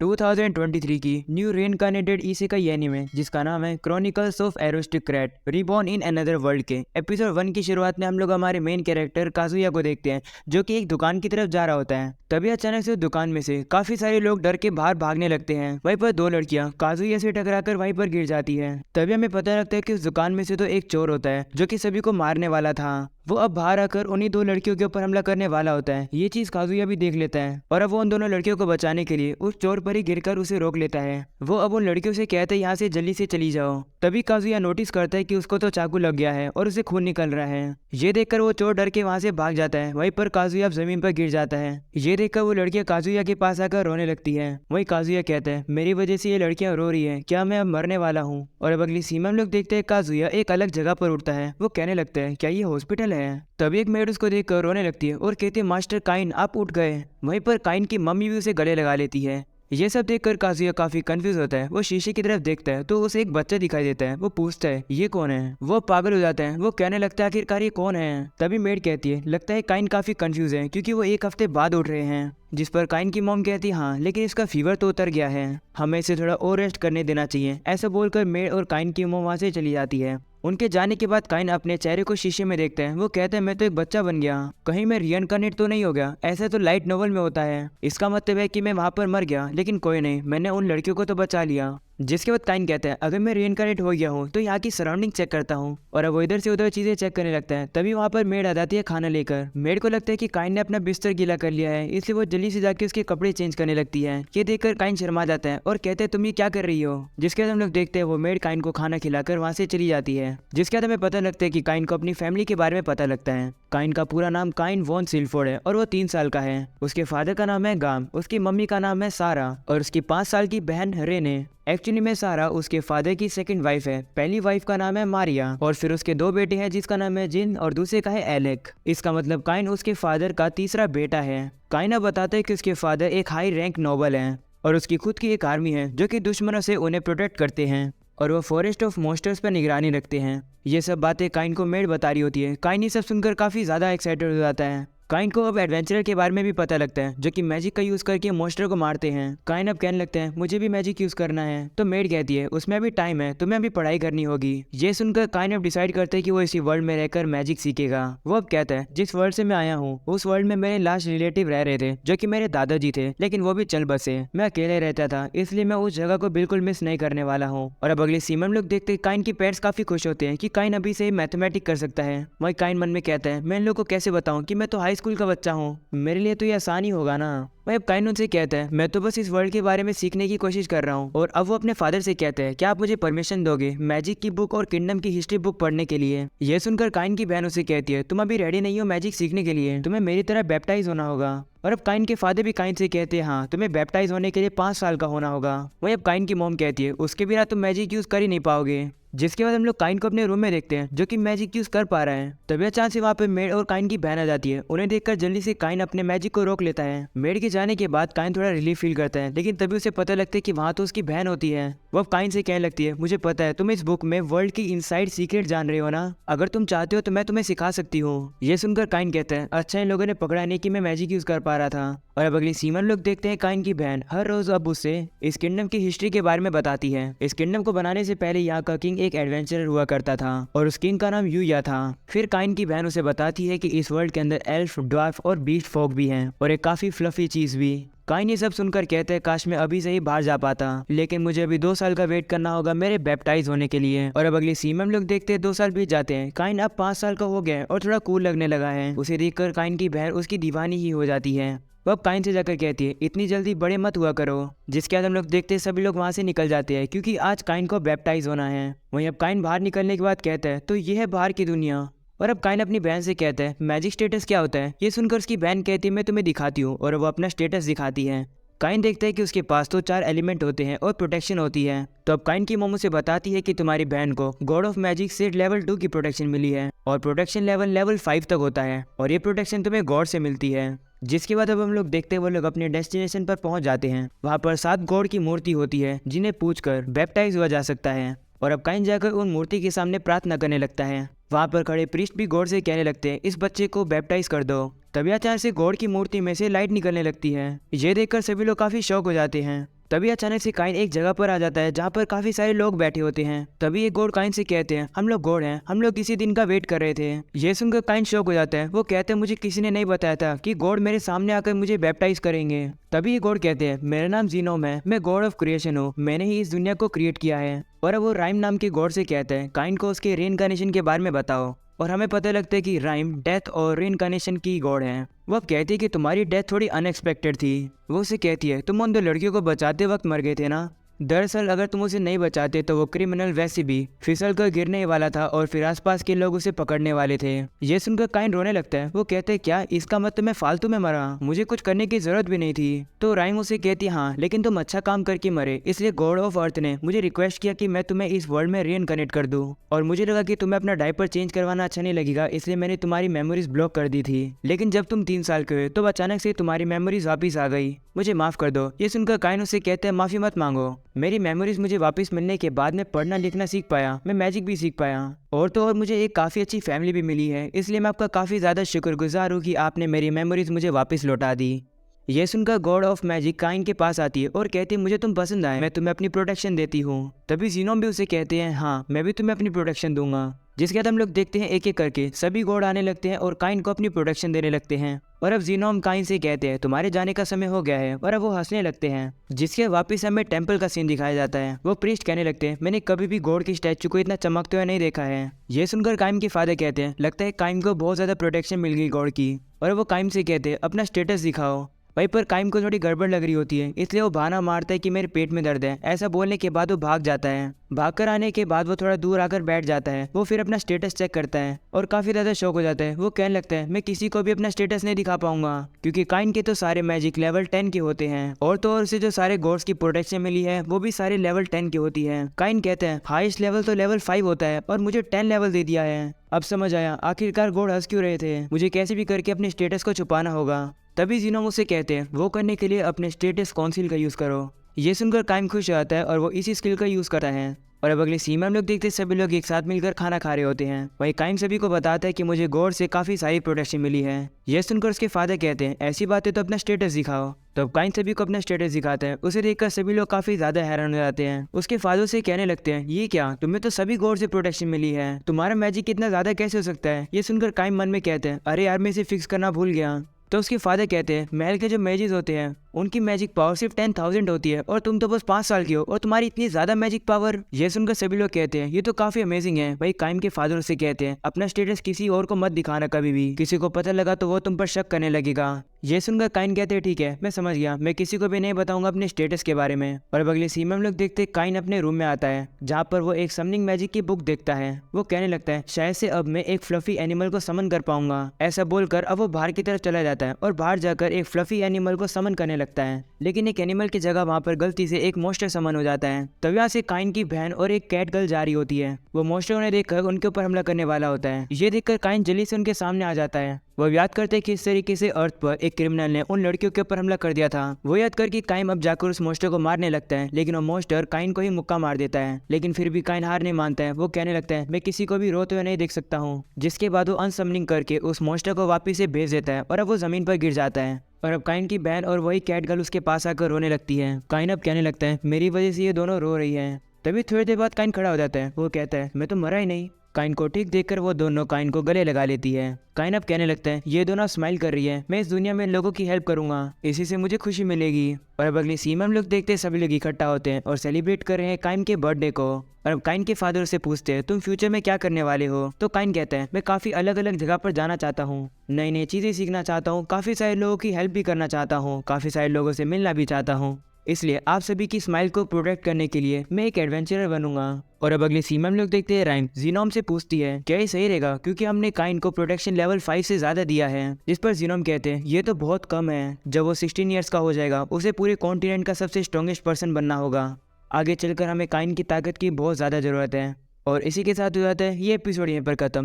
2023 की new रेनकार्नेटेड isekai anime जिसका नाम है chronicles of aristocrat reborn in another world के एपिसोड 1 की शुरुआत में हम लोग हमारे मेन कैरेक्टर काजुया को देखते हैं जो कि एक दुकान की तरफ जा रहा होता है। तभी अचानक से दुकान में से काफी सारे लोग डर के बाहर भागने लगते हैं। वहीं पर दो लड़कियां काजुया से टकराकर वहीं पर गिर जाती है। तभी हमें पता लगता है कि उस दुकान में से तो एक चोर होता है जो कि सभी को मारने वाला था। वो अब बाहर आकर उन्हीं दो लड़कियों के ऊपर हमला करने वाला होता है। ये चीज काजुया भी देख लेता है और अब वो उन दोनों लड़कियों को बचाने के लिए उस चोर पर ही गिरकर उसे रोक लेता है। वो अब उन लड़कियों से कहता है यहाँ से जल्दी से चली जाओ। तभी काजुया नोटिस करता है कि उसको तो चाकू लग गया है और उसे खून निकल रहा है। ये देखकर वो चोर डर के वहां से भाग जाता है। वहीं पर काजुया जमीन पर गिर जाता है। ये देखकर वो लड़कियां काजुया के पास आकर रोने लगती है। वही काजुया कहता है मेरी वजह से ये लड़कियां रो रही है, क्या मैं अब मरने वाला हूँ। और अब अगली सीन में हम लोग देखते हैं काजुया एक अलग जगह पर उठता है। वो कहने लगता है क्या ये हॉस्पिटल है। तभी एक मेड उसको देखकर रोने लगती है और कहती है मास्टर काइन आप उठ गए। वहीं पर काइन की मम्मी भी उसे गले लगा लेती है। ये सब देखकर काजुया काफी कंफ्यूज होता है। वो शीशे की तरफ देखता है तो उसे एक बच्चा दिखाई देता है। वो पूछता है ये कौन है। वो पागल हो जाता है। वो कहने लगता है आखिरकार ये कौन है। तभी मेड कहती है लगता है काइन काफी कंफ्यूज है क्योंकि वो एक हफ्ते बाद उठ रहे हैं। जिस पर काइन की मॉम कहती है हाँ लेकिन इसका फीवर तो उतर गया है, हमें इसे थोड़ा और रेस्ट करने देना चाहिए। ऐसा बोलकर मेड और काइन की मॉम वहां से चली जाती है। उनके जाने के बाद काइन अपने चेहरे को शीशे में देखता है। वो कहता है मैं तो एक बच्चा बन गया, कहीं मैं रिइनकार्नेट तो नहीं हो गया। ऐसा तो लाइट नोवेल में होता है, इसका मतलब है कि मैं वहां पर मर गया, लेकिन कोई नहीं, मैंने उन लड़कियों को तो बचा लिया। जिसके बाद काइन कहता है अगर मैं रिइनकार्नेट हो गया हूँ तो यहाँ की सराउंडिंग चेक करता हूँ। और अब वो इधर से उधर चीजें चेक करने लगता है। तभी वहाँ पर मेड आ जाती है खाना लेकर। मेड को लगता है कि काइन ने अपना बिस्तर गीला कर लिया है, इसलिए वो जल्दी से जाके उसके कपड़े चेंज करने लगती है। ये देखकर काइन शर्मा जाता है और कहते हैं तुम ये क्या कर रही हो। जिसके बाद हम लोग देखते हैं वो मेड काइन को खाना खिलाकर वहाँ से चली जाती है। जिसके बाद हमें पता लगता है कि काइन को अपनी फैमिली के बारे में पता लगता है। काइन का पूरा नाम काइन वॉन सिल्फोर्ड है और वो 3 साल का है। उसके फादर का नाम है गाम, उसकी मम्मी का नाम है सारा और उसकी 5 साल की बहन रेने। एक्चुअली में सारा उसके फादर की सेकंड वाइफ है। पहली वाइफ का नाम है मारिया और फिर उसके 2 बेटे हैं जिसका नाम है जिन और दूसरे का है एलेक। इसका मतलब काइन उसके फादर का तीसरा बेटा है। काइन अब बताता है कि उसके फादर एक हाई रैंक नोबल है और उसकी खुद की एक आर्मी है जो कि दुश्मनों से उन्हें प्रोटेक्ट करते हैं और वो फॉरेस्ट ऑफ मॉन्स्टर्स पर निगरानी रखते हैं। ये सब बातें काइन को मेड बता रही होती है। काइन ये सब सुनकर काफी ज्यादा एक्साइटेड हो जाता है। काइन को अब एडवेंचरर के बारे में भी पता लगता है जो कि मैजिक का यूज करके मॉन्स्टर को मारते हैं। काइन अब कहने लगते हैं मुझे भी मैजिक यूज करना है। तो मेड कहती है उसमें भी टाइम है, तुम्हें अभी पढ़ाई करनी होगी। ये सुनकर काइन अब डिसाइड करते हैं कि वो इसी वर्ल्ड में रहकर मैजिक सीखेगा। वो अब कहता है जिस वर्ल्ड से मैं आया हूँ उस वर्ल्ड में मेरे लास्ट रिलेटिव रह रहे थे जो कि मेरे दादाजी थे, लेकिन वो भी चल बसे। मैं अकेले रहता था, इसलिए मैं उस जगह को बिल्कुल मिस नहीं करने वाला हूँ। और अब अगले सीन में हम लोग देखते हैं काइन के पेरेंट्स काफी खुश होते हैं कि काइन अभी से मैथमेटिक कर सकता है। वही काइन मन में कहता है मैं इन लोग को कैसे बताऊं कि मैं तो हाई स्कूल का बच्चा हूँ, मेरे लिए तो ये आसान ही होगा ना। वही अब काइन उनसे कहता है मैं तो बस इस वर्ल्ड के बारे में सीखने की कोशिश कर रहा हूँ। और अब वो अपने फादर से कहते हैं क्या आप मुझे परमिशन दोगे मैजिक की बुक और किंगडम की हिस्ट्री बुक पढ़ने के लिए। ये सुनकर काइन की बहन उसे कहती है तुम अभी रेडी नहीं हो मैजिक सीखने के लिए, तुम्हें मेरी तरह बैप्टाइज होना होगा। और अब काइन के फादर भी काइन से कहते हैं हाँ तुम्हें बैप्टाइज होने के लिए 5 साल का होना होगा। वही अब काइन की मॉम कहती है उसके बिना तुम मैजिक यूज कर ही नहीं पाओगे। जिसके बाद हम लोग काइन को अपने रूम में देखते हैं जो कि मैजिक यूज कर पा रहा है। तभी अचानक से वहाँ पे मेड और काइन की बहन आ जाती है। उन्हें देखकर जल्दी से काइन अपने मैजिक को रोक लेता है। मेड के जाने के बाद काइन थोड़ा रिलीफ फील करता है, लेकिन तभी उसे पता लगता है कि वहाँ तो उसकी बहन होती है। वो अब काइन से कहने लगती है मुझे पता है तुम इस बुक में वर्ल्ड की इनसाइड सीक्रेट जान रहे हो ना, अगर तुम चाहते हो तो मैं तुम्हें सिखा सकती हूँ। ये सुनकर काइन कहता है अच्छा इन लोगों ने पकड़ा नहीं कि मैं मैजिक यूज कर पा रहा था। और अब अगली सीमन लोग देखते हैं काइन की बहन हर रोज अब उसे इस किंगडम की हिस्ट्री के बारे में बताती है। इस किंगडम को बनाने से पहले यहाँ का किंग एक एडवेंचरर हुआ करता था और उस किंग का नाम यूया था। फिर काइन की बहन उसे बताती है कि इस वर्ल्ड के अंदर एल्फ, ड्वार्फ और बीस्ट फोक भी हैं और एक काफी फ्लफी चीज भी। काइन ये सब सुनकर कहते हैं काश मैं अभी से ही बाहर जा पाता, लेकिन मुझे अभी 2 साल का वेट करना होगा मेरे बैप्टाइज होने के लिए। और अब अगली सीन में हम लोग देखते हैं 2 साल बीत जाते हैं। काइन अब 5 साल का हो गया है और थोड़ा कूल लगने लगा है। उसे देखकर काइन की बहन उसकी दीवानी ही हो जाती है। वो अब काइन से जाकर कहती है इतनी जल्दी बड़े मत हुआ करो। जिसके बाद हम लोग देखते हैं सभी लोग वहाँ से निकल जाते हैं क्योंकि आज काइन को बैप्टाइज होना है। वहीं अब काइन बाहर निकलने के बाद कहता है तो ये है बाहर की दुनिया। और अब काइन अपनी बहन से कहता है मैजिक स्टेटस क्या होता है। ये सुनकर उसकी बहन कहती है मैं तुम्हें दिखाती हूँ और वो अपना स्टेटस दिखाती है। काइन देखता है कि उसके पास तो 4 एलिमेंट होते हैं और प्रोटेक्शन होती है। तो अब काइन की मोमो से बताती है कि तुम्हारी बहन को गॉड ऑफ मैजिक से लेवल 2 की प्रोटेक्शन मिली है और प्रोटेक्शन लेवल 5 तक होता है और ये प्रोटेक्शन तुम्हें गॉड से मिलती है। जिसके बाद अब हम लोग देखते हैं वो लोग अपने डेस्टिनेशन पर पहुंच जाते हैं। वहाँ पर 7 गॉड की मूर्ति होती है जिन्हें पूछकर बैप्टाइज हुआ जा सकता है। और अब काइन जाकर उन मूर्ति के सामने प्रार्थना करने लगता है। वहाँ पर खड़े प्रीस्ट भी गॉड से कहने लगते हैं इस बच्चे को बैप्टाइज कर दो। तभी अचानक से गॉड की मूर्ति में से लाइट निकलने लगती है। ये देखकर सभी लोग काफी शॉक हो जाते हैं। तभी अचानक से काइन एक जगह पर आ जाता है जहाँ पर काफी सारे लोग बैठे होते हैं। तभी एक गॉड काइन से कहते हैं, हम लोग गॉड हैं, हम लोग किसी दिन का वेट कर रहे थे। ये सुनकर काइन शॉक हो जाता है। वो कहते हैं, मुझे किसी ने नहीं बताया था कि गॉड मेरे सामने आकर मुझे बैप्टाइज करेंगे। तभी ये गॉड कहते हैं, मेरा नाम जीनोम है, मैं गॉड ऑफ क्रिएशन हूँ, मैंने ही इस दुनिया को क्रिएट किया है। और अब वो राइम नाम के गॉड से कहते हैं, काइन को उसके रेइनकार्नेशन के बारे में बताओ। और हमें पता लगता है कि राइम डेथ और रेइनकार्नेशन की गॉड है। वो कहती है कि तुम्हारी डेथ थोड़ी अनएक्सपेक्टेड थी। वो उसे कहती है, तुम उन 2 लड़कियों को बचाते वक्त मर गए थे ना। दरअसल अगर तुम उसे नहीं बचाते तो वो क्रिमिनल वैसे भी फिसल कर गिरने वाला था और फिर आसपास के लोग उसे पकड़ने वाले थे। ये सुनकर काइन रोने लगता है। वो कहते हैं, क्या इसका मतलब मैं फालतू में मरा, मुझे कुछ करने की जरूरत भी नहीं थी। तो राइम उसे कहती, हाँ लेकिन तुम अच्छा काम करके मरे, इसलिए गॉड ऑफ अर्थ ने मुझे रिक्वेस्ट किया कि मैं तुम्हें इस वर्ल्ड में रीइनकार्नेट कर दूं। और मुझे लगा कि तुम्हें अपना डायपर चेंज करवाना अच्छा नहीं लगेगा, इसलिए मैंने तुम्हारी मेमोरीज ब्लॉक कर दी थी। लेकिन जब तुम 3 साल के हुए तो अचानक से तुम्हारी मेमोरीज वापिस आ गई, मुझे माफ कर दो। ये सुनकर काइन उसे कहते हैं, माफी मत मांगो, मेरी मेमोरीज मुझे वापस मिलने के बाद मैं पढ़ना लिखना सीख पाया, मैं मैजिक भी सीख पाया, और तो और मुझे एक काफ़ी अच्छी फैमिली भी मिली है। इसलिए मैं आपका काफ़ी ज़्यादा शुक्रगुजार हूँ कि आपने मेरी मेमोरीज मुझे वापस लौटा दी। ये सुनकर गॉड ऑफ मैजिक काइन के पास आती है और कहती है, मुझे तुम पसंद आए, मैं तुम्हें अपनी प्रोटेक्शन देती हूँ। तभी जीनोम भी उसे कहते हैं, हाँ मैं भी तुम्हें अपनी प्रोटेक्शन दूंगा। जिसके बाद हम लोग देखते हैं एक एक करके सभी गॉड आने लगते हैं और काइन को अपनी प्रोटेक्शन देने लगते हैं। और अब जीनोम काइन से कहते हैं, तुम्हारे जाने का समय हो गया है। और अब वो हंसने लगते हैं। जिसके वापस हमें टेंपल का सीन दिखाया जाता है। वो प्रीस्ट कहने लगते हैं, मैंने कभी भी गॉड की स्टैचू को इतना चमकते हुए नहीं देखा है। ये सुनकर काइम के फादर कहते हैं, लगता है काइम को बहुत ज्यादा प्रोटेक्शन मिल गई गॉड की। और वो काइम से कहते हैं, अपना स्टेटस दिखाओ। वहीं पर काइम को थोड़ी गड़बड़ लग रही होती है, इसलिए वो बहाना मारता है कि मेरे पेट में दर्द है। ऐसा बोलने के बाद वो भाग जाता है। भागकर आने के बाद वो थोड़ा दूर आकर बैठ जाता है। वो फिर अपना स्टेटस चेक करता है और काफी ज्यादा शौक हो जाता है। वो कहने लगता है, मैं किसी को भी अपना स्टेटस नहीं दिखा पाऊंगा, क्योंकि काइन के तो सारे मैजिक लेवल 10 के होते हैं, और तो और उसे जो सारे गॉड्स की प्रोटेक्शन मिली है वो भी सारे लेवल 10 की होती है। काइन कहते हैं, हाईएस्ट लेवल तो लेवल 5 होता है और मुझे 10 लेवल दे दिया है। अब समझ आया आखिरकार गॉड हंस क्यों रहे थे, मुझे कैसे भी करके अपने स्टेटस को छुपाना होगा। तभी जीनोम उसे कहते हैं, वो करने के लिए अपने स्टेटस काउंसिल का यूज करो। ये सुनकर काइम खुश हो जाता है और वो इसी स्किल का यूज करता है। और अब अगले सीन में हम लोग देखते हैं सभी लोग एक साथ मिलकर खाना खा रहे होते हैं। वही काइम सभी को बताता है कि मुझे गॉड से काफी सारी प्रोटेक्शन मिली है। यह सुनकर उसके फादर कहते हैं, ऐसी बात है तो अपना स्टेटस दिखाओ। तो अब काइन सभी को अपना स्टेटस दिखाता है। उसे देखकर सभी लोग काफी ज्यादा हैरान हो जाते हैं। उसके फादर से कहने लगते हैं, ये क्या, तुम्हें तो सभी गॉड से प्रोटेक्शन मिली है, तुम्हारा मैजिक इतना ज्यादा कैसे हो सकता है। ये सुनकर काइम मन में कहते हैं, अरे यार मैं इसे फिक्स करना भूल गया। तो उसके फादर कहते हैं, महल के जो मैजिक होते हैं उनकी मैजिक पावर सिर्फ 10,000 होती है और तुम तो बस 5 साल की हो और तुम्हारी इतनी ज्यादा मैजिक पावर। ये सुनकर सभी लोग कहते हैं, ये तो काफी अमेजिंग है। भाई काइम के फादर से कहते हैं, अपना स्टेटस किसी और को मत दिखाना, कभी भी किसी को पता लगा तो वो तुम पर शक करने लगेगा। ये सुनकर काइन कहते हैं, ठीक है मैं समझ गया, मैं किसी को भी नहीं बताऊंगा अपने स्टेटस के बारे में। और अब अगले सीन में हम लोग देखते हैं काइन अपने रूम में आता है, जहाँ पर वो एक समनिंग मैजिक की बुक देखता है। वो कहने लगता है, शायद से अब मैं एक फ्लफी एनिमल को समन कर पाऊंगा। ऐसा बोलकर अब वो बाहर की तरफ चला जाता है और बाहर जाकर एक फ्लफी एनिमल को समन करने लगता है। लेकिन एक एनिमल की जगह वहाँ पर गलती से एक मोस्टर समन हो जाता है। तब यहाँ से काइन की बहन और एक कैट गर्ल जा रही होती है। वो मोस्टर उन्हें देखकर उनके ऊपर हमला करने वाला होता है। ये देखकर काइन जल्दी से उनके सामने आ जाता है। वो याद करते हैं कि इस तरीके से अर्थ पर एक क्रिमिनल ने उन लड़कियों के ऊपर हमला कर दिया था। वो याद करके काइन अब जाकर उस मोस्टर को मारने लगता है, लेकिन वो मोस्टर काइन को ही मुक्का मार देता है। लेकिन फिर भी काइन हार नहीं मानता है। वो कहने लगता है, मैं किसी को भी रोते हुए नहीं देख सकता हूँ। जिसके बाद वो अनसमनिंग करके उस मोस्टर को वापिस से भेज देता है और अब वो जमीन पर गिर जाता है। और अब काइन की बहन और वही कैट गर्ल उसके पास आकर रोने लगती है। काइन अब कहने लगता है, मेरी वजह से ये दोनों रो रही है। तभी थोड़ी देर बाद काइन खड़ा हो जाता है। वो कहता है, मैं तो मरा ही नहीं। काइन को ठीक देखकर वो दोनों काइन को गले लगा लेती है। काइन अब कहने लगता है, ये दोनों स्माइल कर रही है, मैं इस दुनिया में लोगों की हेल्प करूंगा, इसी से मुझे खुशी मिलेगी। और अब अगली सीन में हम लोग देखते हैं सभी लोग इकट्ठा होते हैं और सेलिब्रेट कर रहे हैं काइन के बर्थडे को। और अब काइन के फादर से पूछते हैं, तुम फ्यूचर में क्या करने वाले हो। तो काइन कहता है, मैं काफी अलग अलग जगह पर जाना चाहता हूँ, नई नई चीजें सीखना चाहता हूँ, काफी सारे लोगों की हेल्प भी करना चाहता हूँ, काफी सारे लोगों से मिलना भी चाहता हूँ। इसलिए आप सभी की स्माइल को प्रोटेक्ट करने के लिए मैं एक एडवेंचरर बनूंगा। और अब अगली सीन में हम लोग देखते हैं राइम जीनोम से पूछती है, क्या ये सही रहेगा, क्योंकि हमने काइन को प्रोटेक्शन लेवल 5 से ज्यादा दिया है। जिस पर जीनोम कहते हैं, ये तो बहुत कम है, जब वो 16 ईयर्स का हो जाएगा उसे पूरे कॉन्टिनेंट का सबसे स्ट्रॉन्गेस्ट पर्सन बनना होगा। आगे चलकर हमें काइन की ताकत की बहुत ज्यादा जरूरत है। और इसी के साथ हो जाता है ये एपिसोड यहीं पर खत्म।